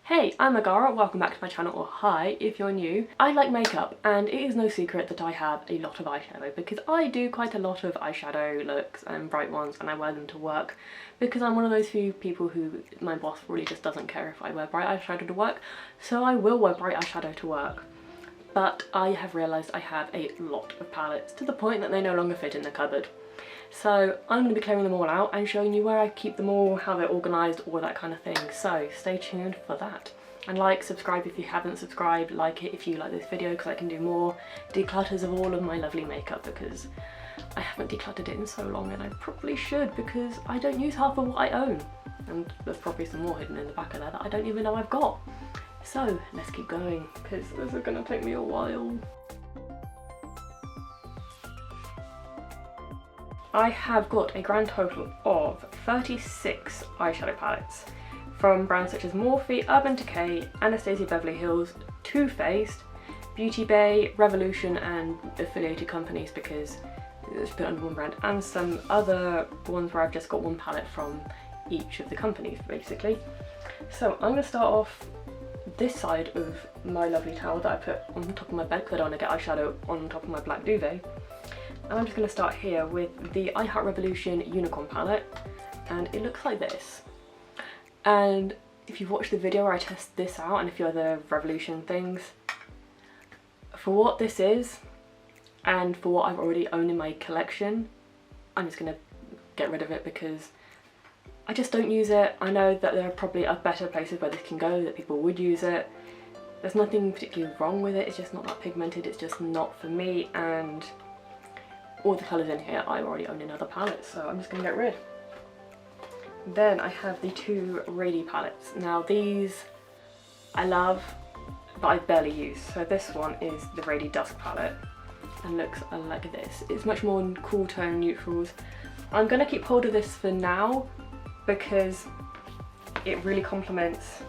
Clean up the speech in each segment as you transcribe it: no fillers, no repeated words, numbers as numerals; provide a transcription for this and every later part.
Hey, I'm Agara, welcome back to my channel, or hi if you're new. I like makeup and it is no secret that I have a lot of eyeshadow because I do quite a lot of eyeshadow looks and bright ones and I wear them to work because I'm one of those few people who my boss really just doesn't care if I wear bright eyeshadow to work, so I will wear bright eyeshadow to work. But I have realised I have a lot of palettes to the point that they no longer fit in the cupboard. So I'm going to be clearing them all out and showing you where I keep them all, how they're organised, all that kind of thing. So stay tuned for that. And like, subscribe if you haven't subscribed, like it if you like this video because I can do more declutters of all of my lovely makeup because I haven't decluttered it in so long and I probably should because I don't use half of what I own. And there's probably some more hidden in the back of there that I don't even know I've got. So let's keep going because this is going to take me a while. I have got a grand total of 36 eyeshadow palettes from brands such as Morphe, Urban Decay, Anastasia Beverly Hills, Too Faced, Beauty Bay, Revolution and affiliated companies because it's put under one brand, and some other ones where I've just got one palette from each of the companies basically. So I'm going to start off this side of my lovely towel that I put on top of my bed because I don't want to get eyeshadow on top of my black duvet. And I'm just going to start here with the I Heart Revolution Unicorn palette, and it looks like this. And if you've watched the video where I test this out and a few other Revolution things, for what this is and for what I've already owned in my collection, I'm just going to get rid of it because I just don't use it. I know that there are probably better places where this can go, that people would use it. There's nothing particularly wrong with it, it's just not that pigmented, it's just not for me, and all the colours in here I already own in other palettes, so I'm just going to get rid. Then I have the two Brady palettes. Now these I love, but I barely use. So this one is the Brady Dusk palette and looks like this. It's much more cool tone neutrals. I'm going to keep hold of this for now because it really complements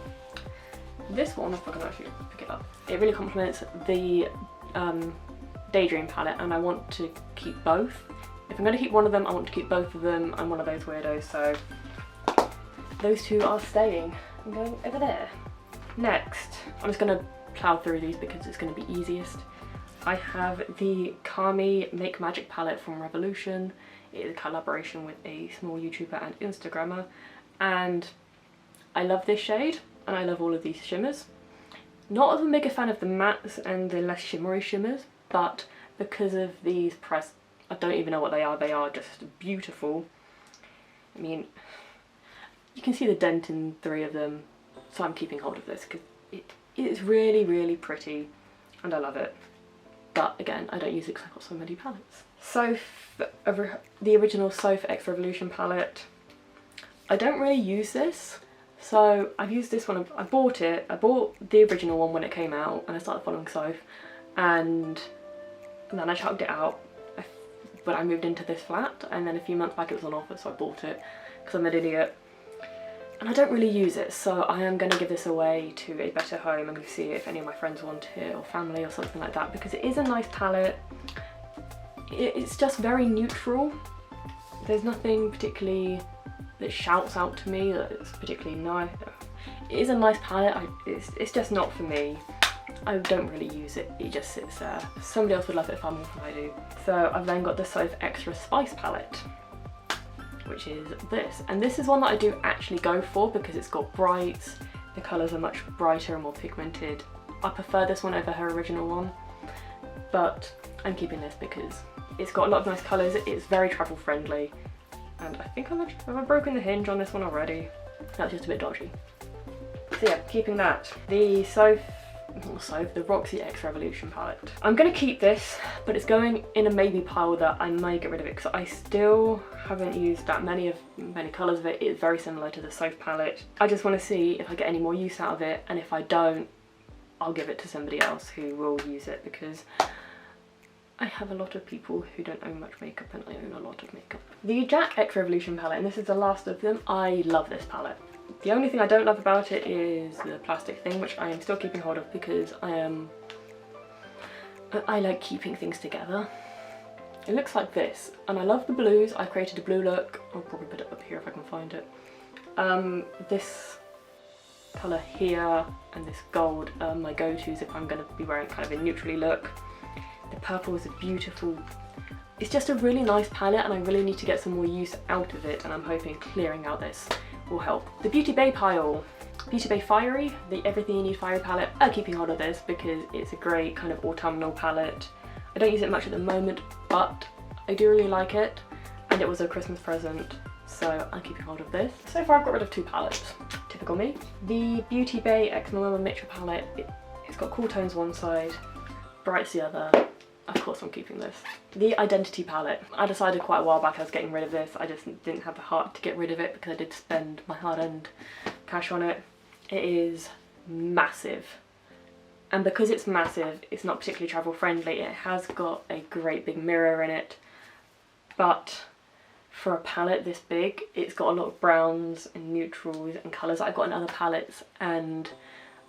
this one, if I can actually pick it up. It really complements the Daydream palette and I want to keep both. If I'm going to keep one of them, I want to keep both of them. I'm one of those weirdos, so those two are staying. I'm going over there. Next, I'm just going to plow through these because it's going to be easiest. I have the Kami Make Magic palette from Revolution. It is a collaboration with a small YouTuber and Instagrammer, and I love this shade and I love all of these shimmers. Not as a bigger fan of the mattes and the less shimmery shimmers, but because of these pressed, I don't even know what they are just beautiful. I mean, you can see the dent in 3 of them, so I'm keeping hold of this because it is really, really pretty and I love it. But again, I don't use it because I've got so many palettes. Soph, the original Soph X Revolution palette. I don't really use this, so I've used this one. I bought the original one when it came out and I started following Soph, and then I chucked it out when I moved into this flat, and then a few months back it was on offer, so I bought it because I'm an idiot. And I don't really use it, so I am going to give this away to a better home. I'm going to see if any of my friends want it or family or something like that because it is a nice palette. It's just very neutral. There's nothing particularly that shouts out to me that it's particularly nice. It is a nice palette, it's just not for me. I don't really use it, it just sits there. Somebody else would love it far more than I do. So I've then got the Soph Extra Spice palette, which is this. And this is one that I do actually go for because it's got brights, the colours are much brighter and more pigmented. I prefer this one over her original one, but I'm keeping this because it's got a lot of nice colours, it's very travel friendly, and I think have I broken the hinge on this one already? That's just a bit dodgy. So yeah, keeping that. The the Roxy X Revolution palette. I'm going to keep this, but it's going in a maybe pile that I may get rid of it because I still haven't used that many colours of it. It's very similar to the Soph palette. I just want to see if I get any more use out of it, and if I don't, I'll give it to somebody else who will use it because I have a lot of people who don't own much makeup and I own a lot of makeup. The Jack X Revolution palette, and this is the last of them. I love this palette. The only thing I don't love about it is the plastic thing, which I am still keeping hold of because I like keeping things together. It looks like this, and I love the blues. I created a blue look. I'll probably put it up here if I can find it. This colour here and this gold are my go-tos if I'm going to be wearing kind of a neutrally look. The purple is a beautiful, it's just a really nice palette, and I really need to get some more use out of it, and I'm hoping clearing out this will help. The Beauty Bay pile. Beauty Bay Fiery, the Everything You Need Fiery palette. I'm keeping hold of this because it's a great kind of autumnal palette. I don't use it much at the moment, but I do really like it, and it was a Christmas present, so I'm keeping hold of this. So far I've got rid of 2 palettes, typical me. The Beauty Bay X Mama Mixture palette, it's got cool tones one side, brights the other. Of course I'm keeping this. The Identity palette. I decided quite a while back I was getting rid of this. I just didn't have the heart to get rid of it because I did spend my hard-earned cash on it. It is massive. And because it's massive, it's not particularly travel friendly. It has got a great big mirror in it, but for a palette this big, it's got a lot of browns and neutrals and colours that I've got in other palettes, and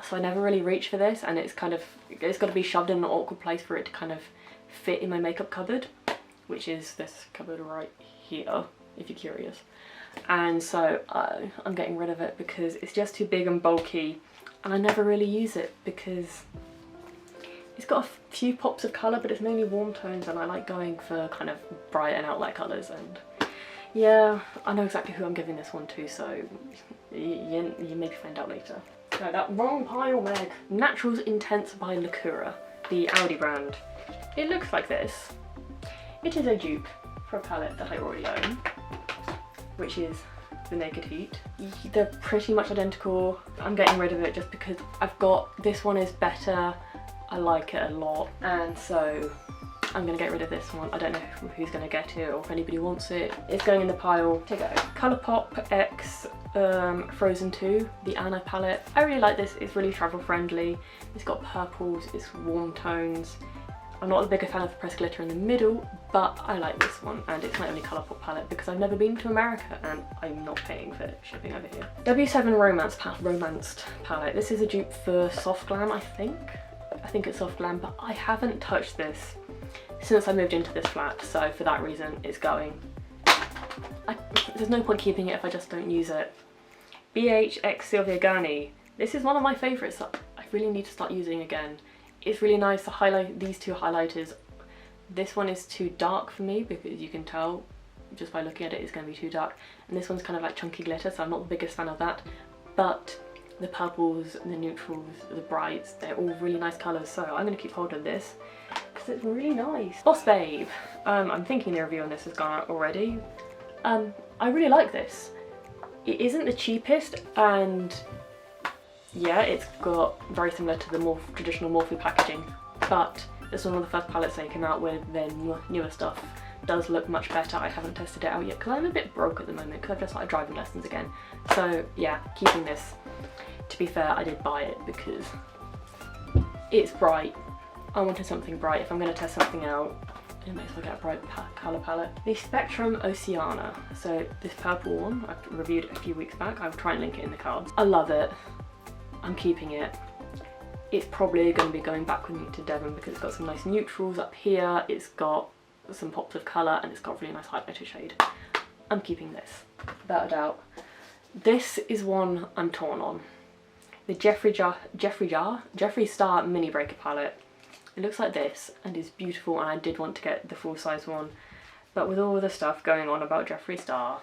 so I never really reach for this, and it's got to be shoved in an awkward place for it to kind of fit in my makeup cupboard, which is this cupboard right here, if you're curious. And so I'm getting rid of it because it's just too big and bulky, and I never really use it because it's got a few pops of colour, but it's mainly warm tones, and I like going for kind of bright and outlight colours. And yeah, I know exactly who I'm giving this one to, so you maybe find out later. No, that wrong pile, Meg. Naturals Intense by Lacura, the Audi brand. It looks like this. It is a dupe for a palette that I already own, which is the Naked Heat. They're pretty much identical. I'm getting rid of it just because I've got, this one is better. I like it a lot, and so I'm gonna get rid of this one. I don't know who's gonna get it or if anybody wants it. It's going in the pile to go. Colourpop X Frozen 2, the Anna palette. I really like this. It's really travel friendly. It's got purples, it's warm tones. I'm not a bigger fan of the pressed glitter in the middle, but I like this one, and it's my only Colourpop palette because I've never been to America and I'm not paying for shipping over here. W7 Romanced palette. This is a dupe for Soft Glam, I think. I think it's Soft Glam, but I haven't touched this since I moved into this flat, so for that reason it's going. There's no point keeping it if I just don't use it. BHX Sylvia Gurney. This is one of my favourites that I really need to start using again. It's really nice to highlight these 2 highlighters. This one is too dark for me because you can tell just by looking at it it's going to be too dark, and this one's kind of like chunky glitter, so I'm not the biggest fan of that, but the purples, the neutrals, the brights, they're all really nice colours, so I'm going to keep hold of this because it's really nice. Boss Babe. I'm thinking the review on this has gone out already. I really like this. It isn't the cheapest, and yeah, it's got very similar to the more traditional Morphe packaging, but this is one of the first palettes they came out with. Their newer stuff does look much better. I haven't tested it out yet because I'm a bit broke at the moment because I've just started driving lessons again. So yeah, keeping this. To be fair, I did buy it because it's bright. I wanted something bright. If I'm going to test something out, it makes me get a bright colour palette. The Spectrum Oceana. So this purple one, I've reviewed it a few weeks back. I'll try and link it in the cards. I love it. I'm keeping it. It's probably going to be going back with me to Devon because it's got some nice neutrals up here. It's got some pops of colour, and it's got a really nice highlighter shade. I'm keeping this, without a doubt. This is one I'm torn on. The Jeffree Star Mini Breaker palette. It looks like this and is beautiful, and I did want to get the full size one, but with all the stuff going on about Jeffree Star,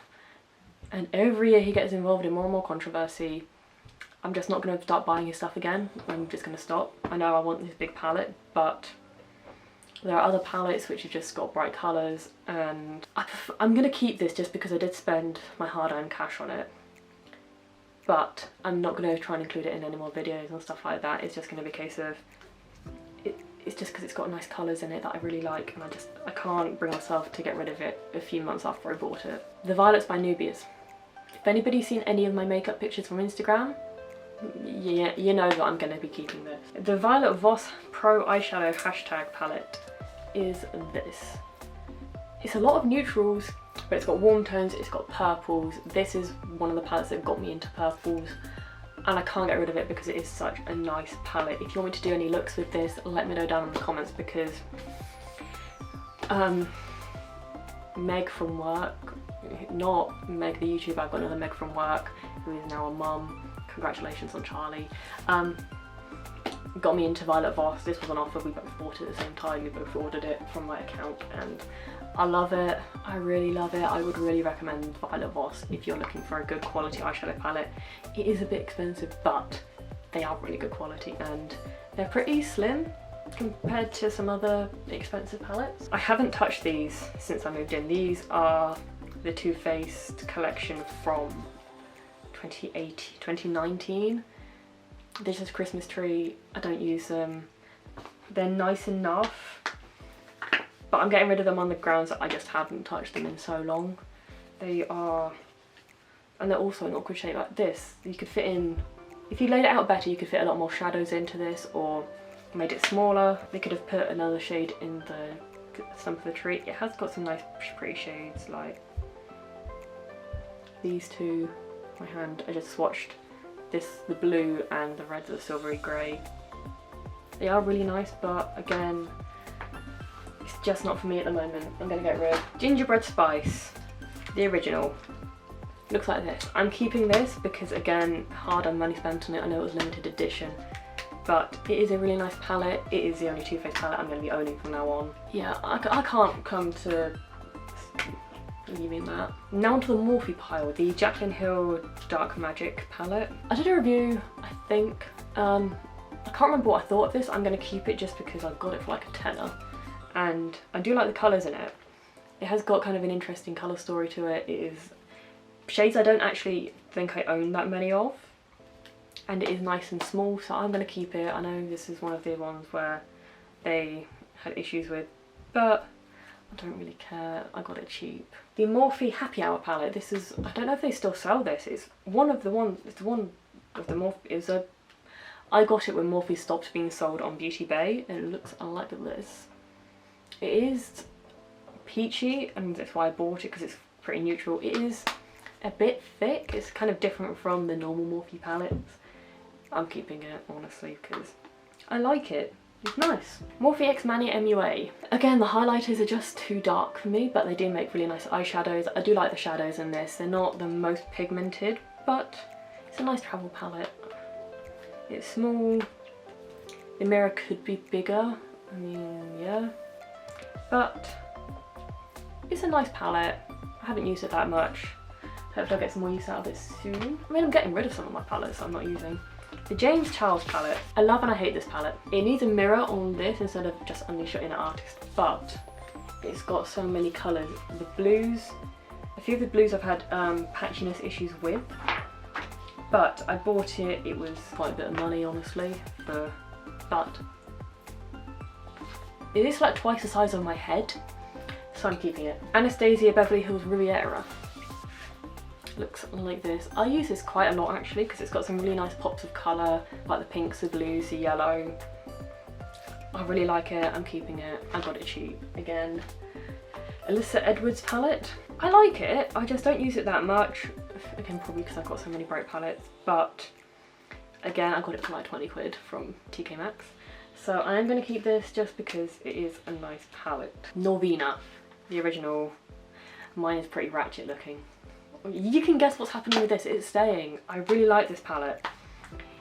and every year he gets involved in more and more controversy, I'm just not going to start buying his stuff again. I'm just going to stop. I know I want this big palette, but there are other palettes which have just got bright colours, and I'm going to keep this just because I did spend my hard-earned cash on it. But I'm not going to try and include it in any more videos and stuff like that. It's just going to be a case of, it's just because it's got nice colours in it that I really like, and I can't bring myself to get rid of it a few months after I bought it. The Violets by Nubias. If anybody's seen any of my makeup pictures from Instagram, yeah, you know that I'm going to be keeping this. The Violet Voss Pro Eyeshadow hashtag palette is this. It's a lot of neutrals, but it's got warm tones, it's got purples. This is one of the palettes that got me into purples, and I can't get rid of it because it is such a nice palette. If you want me to do any looks with this, let me know down in the comments, because Meg from work, not Meg the YouTuber, I've got another Meg from work who is now a mum, congratulations on Charlie. Got me into Violet Voss. This was on offer, we both bought it at the same time, we both ordered it from my account, and I love it. I really love it. I would really recommend Violet Voss if you're looking for a good quality eyeshadow palette. It is a bit expensive, but they are really good quality and they're pretty slim compared to some other expensive palettes. I haven't touched these since I moved in. These are the Too Faced collection from 2019. They're just Christmas tree. I don't use them. They're nice enough, but I'm getting rid of them on the grounds that I just haven't touched them in so long. They are, and they're also in awkward shape like this. You could fit in, if you laid it out better, you could fit a lot more shadows into this, or made it smaller. They could have put another shade in the stump of the tree. It has got some nice pretty shades, like these two. My hand, I just swatched this, the blue and the red, the silvery grey. They are really nice, but again, it's just not for me at the moment. I'm gonna get rid. Gingerbread Spice, the original. Looks like this. I'm keeping this because, again, hard-earned money spent on it. I know it was limited edition, but it is a really nice palette. It is the only Too Faced palette I'm going to be owning from now on. Yeah, I can't come to leaving that. Now onto the Morphe pile, the Jaclyn Hill Dark Magic palette. I did a review, I think. I can't remember what I thought of this. I'm going to keep it just because I got it for like a tenner. And I do like the colours in it. It has got kind of an interesting colour story to it. It is shades I don't actually think I own that many of. And it is nice and small, so I'm going to keep it. I know this is one of the ones where they had issues with, but I don't really care. I got it cheap. The Morphe Happy Hour palette. This is, I don't know if they still sell this. It's one of the ones, it's one of the Morphe, it's a, I got it when Morphe stopped being sold on Beauty Bay, and it looks like this. It is peachy, and that's why I bought it, because it's pretty neutral. It is a bit thick. It's kind of different from the normal Morphe palettes. I'm keeping it, honestly, because I like it. It's nice. Morphe X Mania MUA. Again, the highlighters are just too dark for me, but they do make really nice eyeshadows. I do like the shadows in this. They're not the most pigmented, but it's a nice travel palette. It's small. The mirror could be bigger. I mean, yeah. But it's a nice palette. I haven't used it that much. Hopefully I'll get some more use out of it soon. I mean, I'm getting rid of some of my palettes I'm not using. The James Charles palette. I love and I hate this palette. It needs a mirror on this instead of just only showing an artist, but it's got so many colours. The blues, a few of the blues I've had patchiness issues with, but I bought it, it was quite a bit of money honestly, but it is like twice the size of my head, so I'm keeping it. Anastasia Beverly Hills Riviera. Looks like this. I use this quite a lot actually because it's got some really nice pops of colour, like the pinks, the blues, the yellow. I really like it. I'm keeping it. I got it cheap. Again, Alyssa Edwards palette. I like it. I just don't use it that much. Again, probably because I've got so many bright palettes. But again, I got it for like 20 quid from TK Maxx. So I'm going to keep this just because it is a nice palette. Norvina, the original. Mine is pretty ratchet looking. You can guess what's happening with this. It's staying. I really like this palette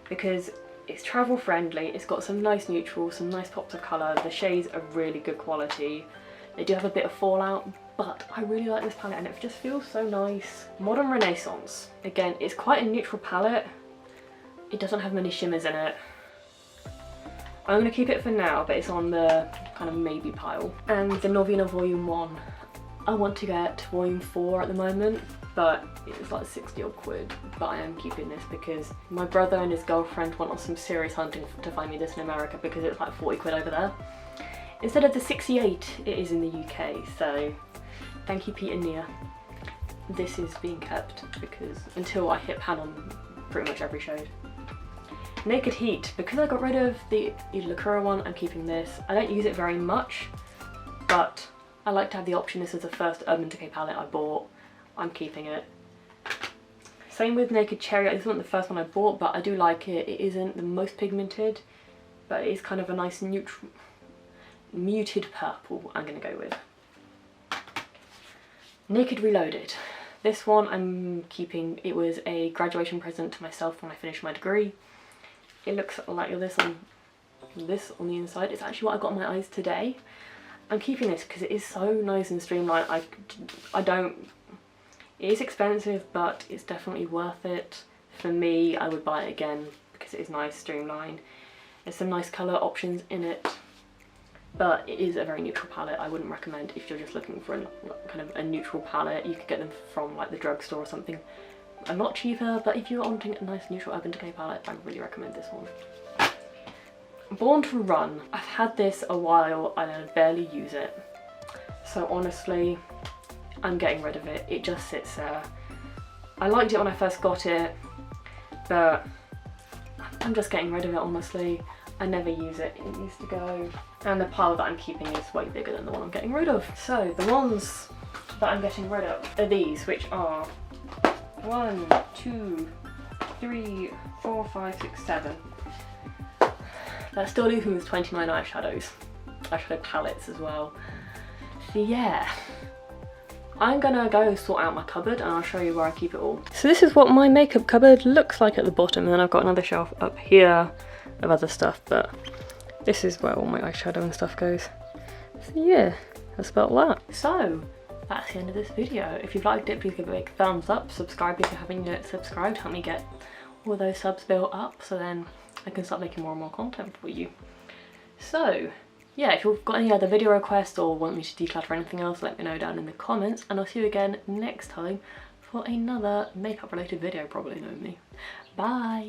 because it's travel friendly. It's got some nice neutrals, some nice pops of colour. The shades are really good quality. They do have a bit of fallout, but I really like this palette and it just feels so nice. Modern Renaissance. Again, it's quite a neutral palette. It doesn't have many shimmers in it. I'm going to keep it for now, but it's on the kind of maybe pile. And the Norvina Volume 1. I want to get Volume 4 at the moment, but it's like 60 odd quid. But I am keeping this because my brother and his girlfriend went on some serious hunting to find me this in America because it's like 40 quid over there. Instead of the 68 it is in the UK, so thank you Pete and Nia. This is being kept because until I hit pan on pretty much every shade. Naked Heat, because I got rid of the Lacura one, I'm keeping this. I don't use it very much, but I like to have the option. This is the first Urban Decay palette I bought. I'm keeping it. Same with Naked Cherry. This wasn't the first one I bought, but I do like it. It isn't the most pigmented, but it is kind of a nice neutral, muted purple I'm going to go with. Naked Reloaded. This one I'm keeping. It was a graduation present to myself when I finished my degree. It looks like this on the inside. It's actually what I got on my eyes today. I'm keeping this because it is so nice and streamlined. It is expensive, but it's definitely worth it. For me, I would buy it again because it is nice, streamlined. There's some nice colour options in it, but it is a very neutral palette. I wouldn't recommend if you're just looking for kind of a neutral palette. You could get them from like the drugstore or something a lot cheaper, but if you're wanting a nice neutral Urban Decay palette, I really recommend this one. Born to Run. I've had this a while and I barely use it. So honestly, I'm getting rid of it. It just sits there. I liked it when I first got it, but I'm just getting rid of it, honestly. I never use it. It needs to go. And the pile that I'm keeping is way bigger than the one I'm getting rid of. So the ones that I'm getting rid of are these, which are 1, 2, 3, 4, 5, 6, 7. That still leaves me with 29 eyeshadow palettes as well. So yeah, I'm gonna go sort out my cupboard and I'll show you where I keep it all. So this is what my makeup cupboard looks like at the bottom, and then I've got another shelf up here of other stuff, but this is where all my eyeshadow and stuff goes. So yeah, that's about that. So that's the end of this video. If you've liked it, please give it a big thumbs up. Subscribe if you haven't yet subscribed. Help me get all those subs built up so then I can start making more and more content for you. So yeah, if you've got any other video requests or want me to declutter anything else, let me know down in the comments, and I'll see you again next time for another makeup related video, probably, knowing me. Bye!